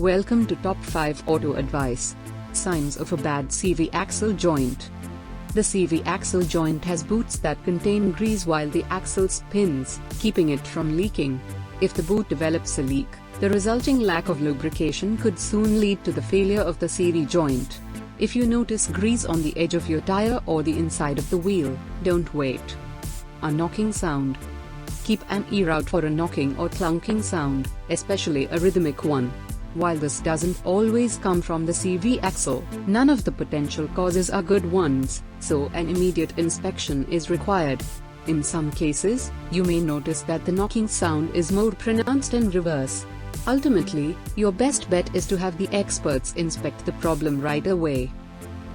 Welcome to Top 5 Auto Advice. Signs of a bad CV axle joint. The CV axle joint has boots that contain grease while the axle spins, keeping it from leaking. If the boot develops a leak, the resulting lack of lubrication could soon lead to the failure of the CV joint. If you notice grease on the edge of your tire or the inside of the wheel, don't wait. A knocking sound. Keep an ear out for a knocking or clunking sound, especially a rhythmic one. While this doesn't always come from the CV axle, none of the potential causes are good ones, so an immediate inspection is required. In some cases, you may notice that the knocking sound is more pronounced in reverse. Ultimately, your best bet is to have the experts inspect the problem right away.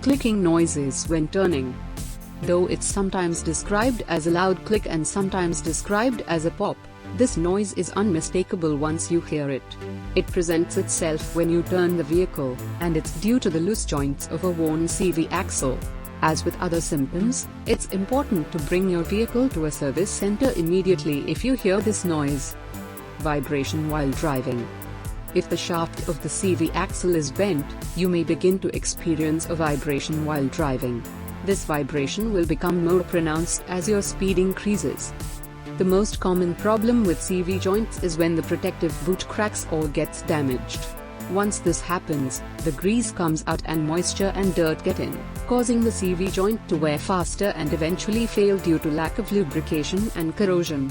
Clicking noises when turning. Though it's sometimes described as a loud click and sometimes described as a pop, this noise is unmistakable once you hear it. It presents itself when you turn the vehicle, and it's due to the loose joints of a worn CV axle. As with other symptoms, it's important to bring your vehicle to a service center immediately if you hear this noise. Vibration while driving. If the shaft of the CV axle is bent, you may begin to experience a vibration while driving. This vibration will become more pronounced as your speed increases. The most common problem with CV joints is when the protective boot cracks or gets damaged. Once this happens, the grease comes out and moisture and dirt get in, causing the CV joint to wear faster and eventually fail due to lack of lubrication and corrosion.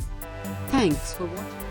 Thanks for watching.